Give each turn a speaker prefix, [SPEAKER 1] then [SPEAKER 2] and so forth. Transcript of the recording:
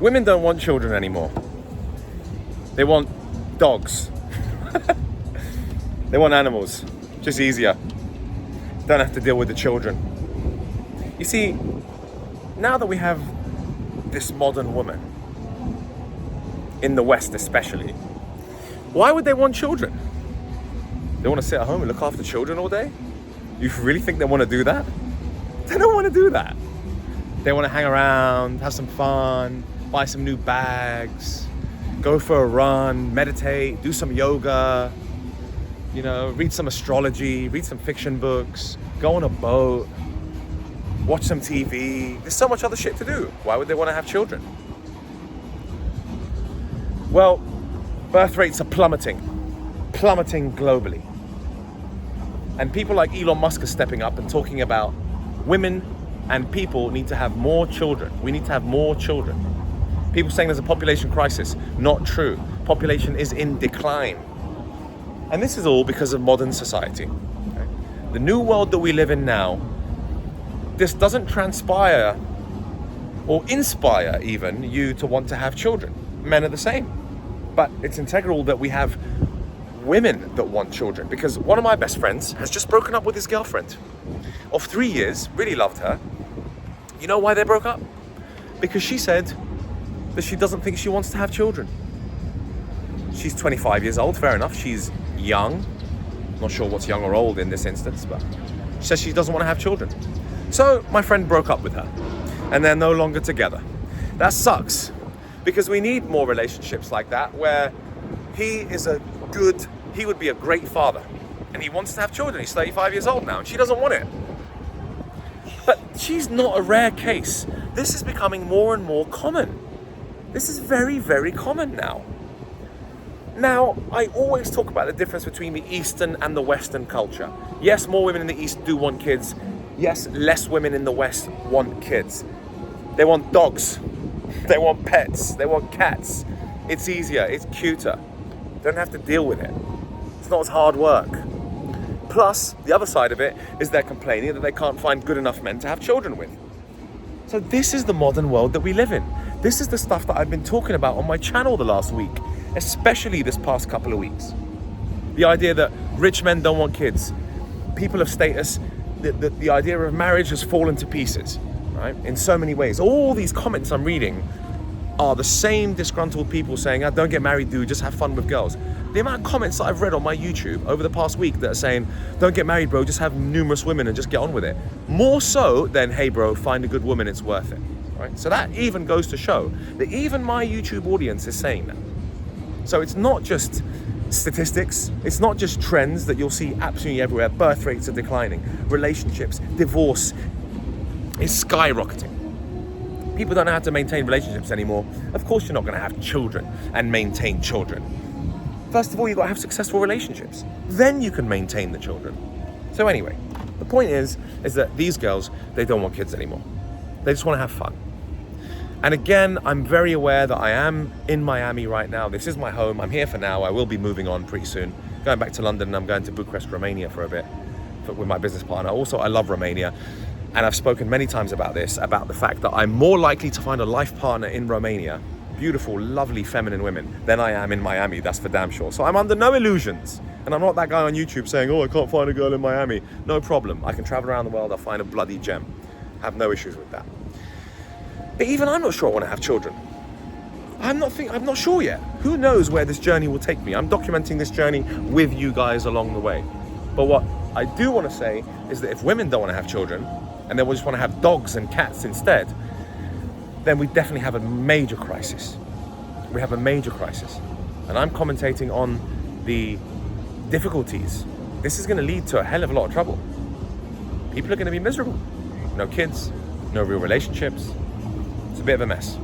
[SPEAKER 1] Women don't want children anymore. They want dogs. They want animals. Just easier. Don't have to deal with the children. You see, now that we have this modern woman, in the West especially, why would they want children? They want to sit at home and look after children all day? You really think they want to do that? They don't want to do that. They want to hang around, have some fun, buy some new bags, go for a run, meditate, do some yoga, read some astrology, read some fiction books, go on a boat, watch some TV. There's so much other shit to do. Why would they want to have children? Well, birth rates are plummeting globally. And people like Elon Musk are stepping up and talking about women and people need to have more children. We need to have more children. People saying there's a population crisis. Not true. Population is in decline. And this is all because of modern society. Okay? The new world that we live in now, this doesn't transpire or inspire even you to want to have children. Men are the same. But it's integral that we have women that want children, because one of my best friends has just broken up with his girlfriend of 3 years, really loved her. You know why they broke up? Because she said that she doesn't think she wants to have children. She's 25 years old, fair enough, she's young. Not sure what's young or old in this instance, but she says she doesn't want to have children. So my friend broke up with her and they're no longer together. That sucks, because we need more relationships like that where he would be a great father and he wants to have children. He's 35 years old now and she doesn't want it. But she's not a rare case. This is becoming more and more common. This is very, very common now. Now, I always talk about the difference between the Eastern and the Western culture. Yes, more women in the East do want kids. Yes, less women in the West want kids. They want dogs. They want pets. They want cats. It's easier. It's cuter. Don't have to deal with it. It's not as hard work. Plus, the other side of it is they're complaining that they can't find good enough men to have children with. So this is the modern world that we live in. This is the stuff that I've been talking about on my channel the last week, especially this past couple of weeks. The idea that rich men don't want kids, people of status, the idea of marriage has fallen to pieces, right? In so many ways. All these comments I'm reading are the same disgruntled people saying, don't get married, dude, just have fun with girls. The amount of comments that I've read on my YouTube over the past week that are saying, don't get married, bro, just have numerous women and just get on with it. More so than, hey, bro, find a good woman, it's worth it, right? So that even goes to show that even my YouTube audience is saying that. So it's not just statistics, it's not just trends that you'll see absolutely everywhere. Birth rates are declining, relationships, divorce is skyrocketing. People don't know how to maintain relationships anymore. Of course you're not going to have children and maintain children. First of all, you've got to have successful relationships. Then you can maintain the children. So anyway, the point is that these girls, they don't want kids anymore. They just want to have fun. And again, I'm very aware that I am in Miami right now. This is my home. I'm here for now. I will be moving on pretty soon. Going back to London, and I'm going to Bucharest, Romania for a bit with my business partner. Also, I love Romania. And I've spoken many times about this, about the fact that I'm more likely to find a life partner in Romania, beautiful, lovely, feminine women, than I am in Miami, that's for damn sure. So I'm under no illusions. And I'm not that guy on YouTube saying, I can't find a girl in Miami. No problem. I can travel around the world, I'll find a bloody gem. Have no issues with that. But even I'm not sure I want to have children. I'm not sure yet. Who knows where this journey will take me? I'm documenting this journey with you guys along the way. But what I do want to say is that if women don't want to have children, and they just want to have dogs and cats instead, then we definitely have a major crisis. We have a major crisis. And I'm commentating on the difficulties. This is going to lead to a hell of a lot of trouble. People are going to be miserable. No kids, no real relationships. It's a bit of a mess.